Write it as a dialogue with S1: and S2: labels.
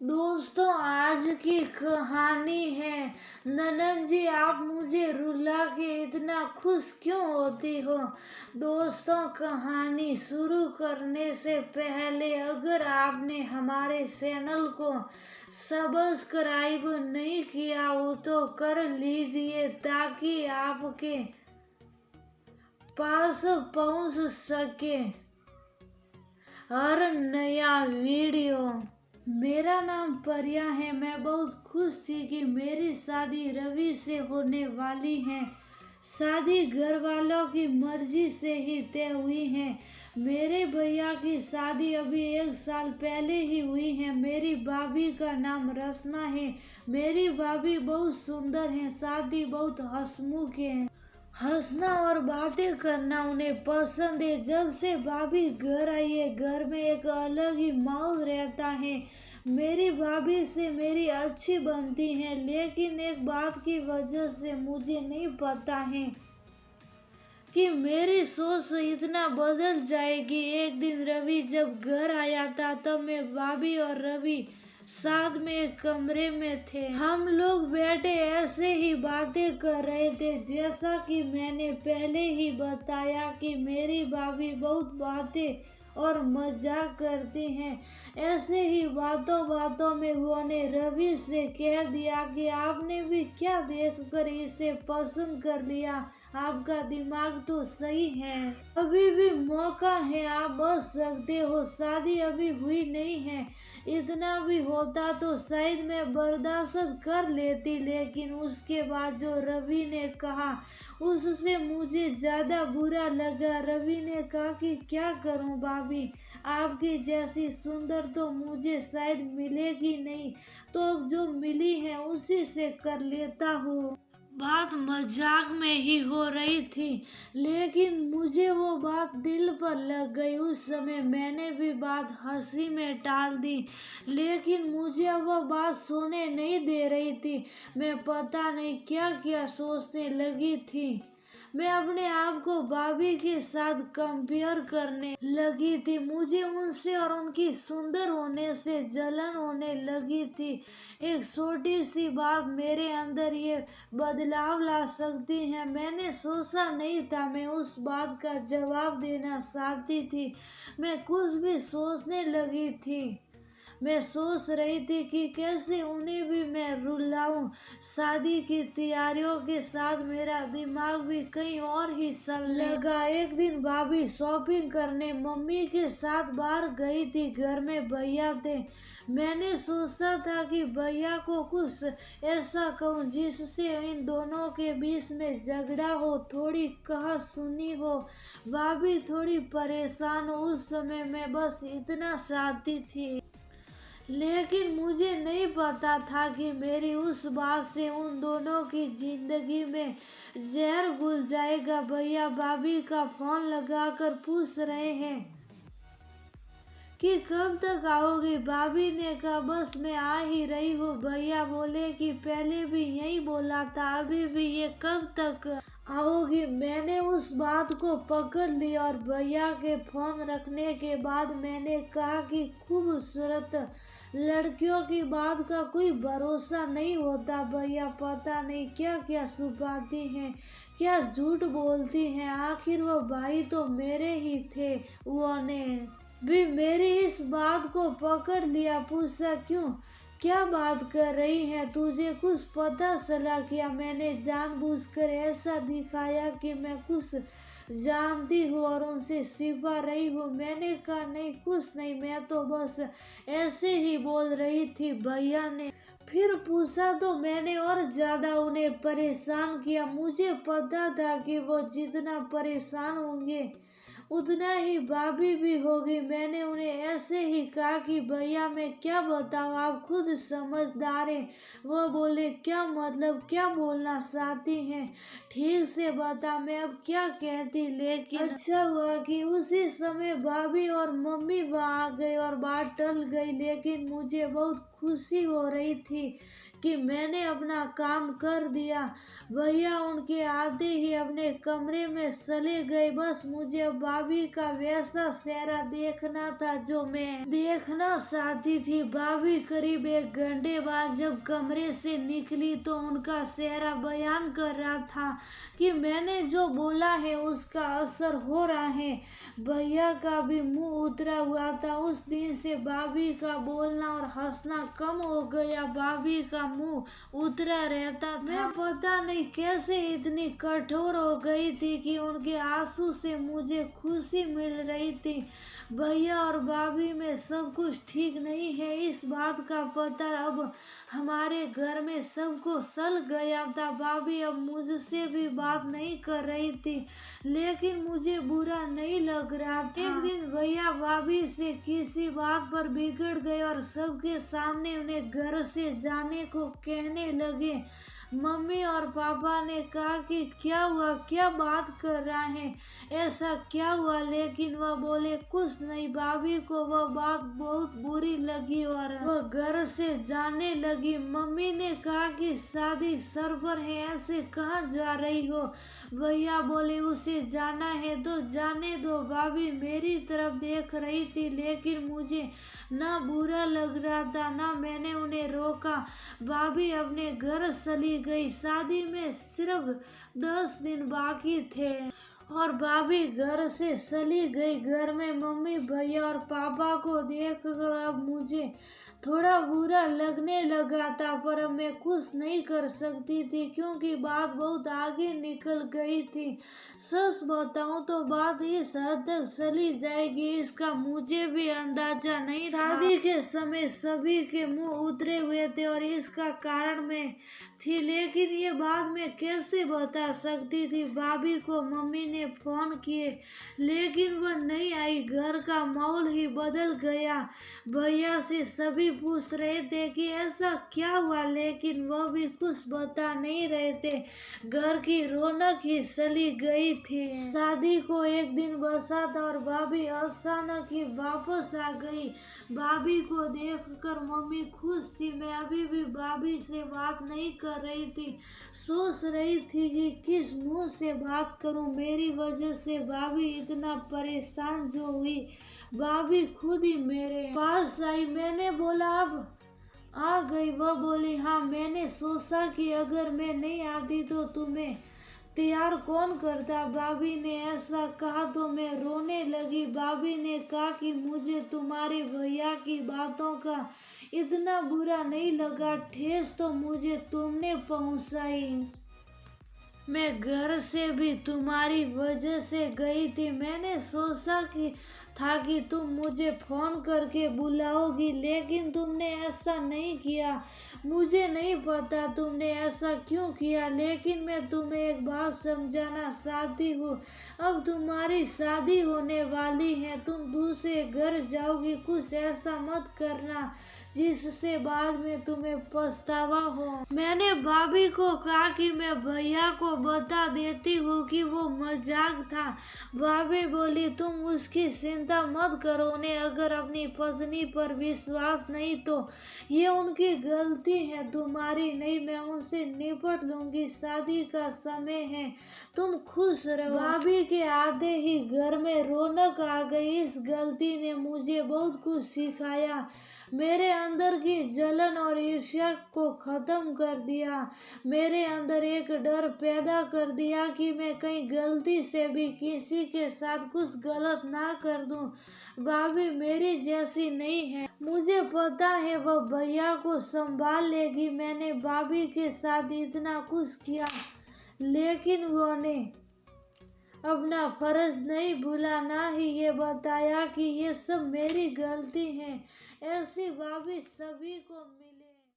S1: दोस्तों, आज की कहानी है। ननद जी, आप मुझे रुला के इतना खुश क्यों होती हो? दोस्तों, कहानी शुरू करने से पहले अगर आपने हमारे चैनल को सब्सक्राइब नहीं किया हो तो कर लीजिए, ताकि आपके पास पहुंच सके हर नया वीडियो। मेरा नाम परिया है। मैं बहुत खुश थी कि मेरी शादी रवि से होने वाली है। शादी घर वालों की मर्जी से ही तय हुई है। मेरे भैया की शादी अभी 1 साल पहले ही हुई है। मेरी भाभी का नाम रसना है। मेरी भाभी बहुत सुंदर है, शादी बहुत हंसमुख है। हंसना और बातें करना उन्हें पसंद है। जब से भाभी घर आई है, घर में एक अलग ही माहौल रहता है। मेरी भाभी से मेरी अच्छी बनती है, लेकिन एक बात की वजह से मुझे नहीं पता है कि मेरी सोच इतना बदल जाएगी। एक दिन रवि जब घर आया था, तब मैं, भाभी और रवि साथ में एक कमरे में थे। हम लोग बैठे ऐसे ही बातें कर रहे थे। जैसा कि मैंने पहले ही बताया कि मेरी भाभी बहुत बातें और मजाक करती हैं। ऐसे ही बातों बातों में उन्होंने रवि से कह दिया कि आपने भी क्या देखकर इसे पसंद कर लिया? आपका दिमाग तो सही है, अभी भी मौका है, आप बच सकते हो। शादी अभी हुई नहीं है। इतना भी होता तो शायद मैं बर्दाश्त कर लेती, लेकिन उसके बाद जो रवि ने कहा उससे मुझे ज्यादा बुरा लगा। रवि ने कहा कि क्या करूं भाभी, आपकी जैसी सुंदर तो मुझे शायद मिलेगी नहीं, तो अब जो मिली है उसी से कर लेता हूँ। बात मजाक में ही हो रही थी, लेकिन मुझे वो बात दिल पर लग गई। उस समय मैंने भी बात हंसी में टाल दी, लेकिन मुझे वो बात सोने नहीं दे रही थी। मैं पता नहीं क्या क्या सोचने लगी थी। मैं अपने आप को भाभी के साथ कंपेयर करने लगी थी। मुझे उनसे और उनकी सुंदर होने से जलन होने लगी थी। एक छोटी सी बात मेरे अंदर ये बदलाव ला सकती है, मैंने सोचा नहीं था। मैं उस बात का जवाब देना चाहती थी। मैं कुछ भी सोचने लगी थी। मैं सोच रही थी कि कैसे उन्हें भी मैं रुलाऊं। शादी की तैयारियों के साथ मेरा दिमाग भी कहीं और ही चलने लगा। एक दिन भाभी शॉपिंग करने मम्मी के साथ बाहर गई थी। घर में भैया थे। मैंने सोचा था कि भैया को कुछ ऐसा कहूँ जिससे इन दोनों के बीच में झगड़ा हो, थोड़ी कहा सुनी हो, भाभी थोड़ी परेशान हो। उस समय मैं बस इतना चाहती थी, लेकिन मुझे नहीं पता था कि मेरी उस बात से उन दोनों की जिंदगी में जहर घुल जाएगा। भैया भाभी का फोन लगाकर पूछ रहे हैं कि कब तक आओगी। भाभी ने कहा बस मैं आ ही रही हूँ। भैया बोले कि पहले भी यही बोला था, अभी भी ये कब तक आओगी? मैंने उस बात को पकड़ लिया और भैया के फोन रखने के बाद मैंने कहा कि खूबसूरत लड़कियों की बात का कोई भरोसा नहीं होता। भैया पता नहीं क्या क्या छुपाती हैं, क्या झूठ बोलती हैं। आखिर वो भाई तो मेरे ही थे। उन्होंने भी मेरी इस बात को पकड़ लिया। पूछा क्यों, क्या बात कर रही है, तुझे कुछ पता चला क्या? मैंने जानबूझकर ऐसा दिखाया कि मैं कुछ जानती हूँ और उनसे छिपा रही हूँ। मैंने कहा नहीं, कुछ नहीं, मैं तो बस ऐसे ही बोल रही थी। भैया ने फिर पूछा तो मैंने और ज्यादा उन्हें परेशान किया। मुझे पता था कि वो जितना परेशान होंगे उतना ही भाभी भी होगी। मैंने उन्हें ऐसे ही कहा कि भैया मैं क्या बताऊँ, आप खुद समझदार हैं। वो बोले क्या मतलब, क्या बोलना चाहती हैं, ठीक से बता, मैं अब क्या कहती। लेकिन अच्छा हुआ कि उसी समय भाभी और मम्मी वहाँ आ गए और बात टल गई। लेकिन मुझे बहुत खुशी हो रही थी कि मैंने अपना काम कर दिया। भैया उनके आते ही अपने कमरे में चले गए। बस मुझे अब भाभी का वैसा चेहरा देखना था जो मैं देखना चाहती थी। भाभी करीब 1 घंटे बाद जब कमरे से निकली तो उनका चेहरा बयान कर रहा था कि मैंने जो बोला है उसका असर हो रहा है। भैया का भी मुंह उतरा हुआ था। उस दिन से भाभी का बोलना और हंसना कम हो गया। भाभी का मुंह उतरा रहता था। मैं पता नहीं कैसे इतनी कठोर हो गई थी कि उनके आंसू से मुझे खुशी मिल रही थी। भैया और भाभी में सब कुछ ठीक नहीं है, इस बात का पता अब हमारे घर में सबको चल गया था। भाभी अब मुझसे भी बात नहीं कर रही थी, लेकिन मुझे बुरा नहीं लग रहा था। एक दिन भैया भाभी से किसी बात पर बिगड़ गए और सबके सामने उन्हें घर से जाने को कहने लगे। मम्मी और पापा ने कहा कि क्या हुआ, क्या बात कर रहा है, ऐसा क्या हुआ, लेकिन वह बोले कुछ नहीं। भाभी को वह बात बहुत बुरी लगी और वह घर से जाने लगी। मम्मी ने कहा कि शादी सर पर है, ऐसे कहाँ जा रही हो। भैया बोले उसे जाना है तो जाने दो। भाभी मेरी तरफ देख रही थी, लेकिन मुझे ना बुरा लग रहा था ना मैंने उन्हें रोका। भाभी अपने घर चली गई। शादी में सिर्फ 10 दिन बाकी थे और भाभी घर से चली गई। घर में मम्मी भैया और पापा को देखकर अब मुझे थोड़ा बुरा लगने लगा था, पर अब मैं कुछ नहीं कर सकती थी क्योंकि बात बहुत आगे निकल गई थी। सच बताऊं तो बात इस हद तक चली जाएगी इसका मुझे भी अंदाजा नहीं था। शादी के समय सभी के मुंह उतरे हुए थे और इसका कारण मैं थी, लेकिन ये बात मैं कैसे बता सकती थी। भाभी को मम्मी ने फोन किए लेकिन वह नहीं आई। घर का माहौल ही बदल गया। भैया से सभी पूछ रहे थे कि ऐसा क्या हुआ, लेकिन वह भी कुछ बता नहीं रहे थे। घर की रौनक ही चली गई थी। शादी को एक दिन बचा था और भाभी अचानक ही वापस आ गई। भाभी को देखकर मम्मी खुश थी। मैं अभी भी भाभी से बात नहीं कर रही थी। सोच रही थी कि किस मुंह से बात करूं। मेरी वजह से भाभी इतना परेशान जो हुई। भाभी खुद ही मेरे पास आई। मैंने बोला अब आ गई। वह बोली हाँ, मैंने सोचा कि अगर मैं नहीं आती तो तुम्हें तैयार कौन करता। भाभी ने ऐसा कहा तो मैं रोने लगी। भाभी ने कहा कि मुझे तुम्हारे भैया की बातों का इतना बुरा नहीं लगा, ठेस तो मुझे तुमने पहुंचाई। मैं घर से भी तुम्हारी वजह से गई थी। मैंने सोचा कि तुम मुझे फोन करके बुलाओगी, लेकिन तुमने ऐसा नहीं किया। मुझे नहीं पता तुमने ऐसा क्यों किया, लेकिन मैं तुम्हें एक बात समझाना चाहती हूँ। अब तुम्हारी शादी होने वाली है, तुम दूसरे घर जाओगी। कुछ ऐसा मत करना जिससे बाद में तुम्हें पछतावा हो। मैंने भाभी को कहा कि मैं भैया को बता देती हूँ कि वो मजाक था। भाभी बोली तुम उसकी चिंता मत करो, उन्हें अगर अपनी पत्नी पर विश्वास नहीं तो ये उनकी गलती है, तुम्हारी नहीं। मैं उनसे निपट लूंगी। शादी का समय है, तुम खुश रहो। भाभी के आते ही घर में रौनक आ गई। इस गलती ने मुझे बहुत कुछ सिखाया। मेरे अंदर की जलन और ईर्ष्या को खत्म कर दिया। मेरे अंदर एक डर पैदा कर दिया कि मैं कहीं गलती से भी किसी के साथ कुछ गलत ना कर दूं। भाभी मेरी जैसी नहीं है, मुझे पता है वह भैया को संभाल लेगी। मैंने भाभी के साथ इतना कुछ किया, लेकिन उन्होंने अपना फर्ज नहीं भूला, ना ही ये बताया कि ये सब मेरी गलती है। ऐसी भाभी सभी को मिली।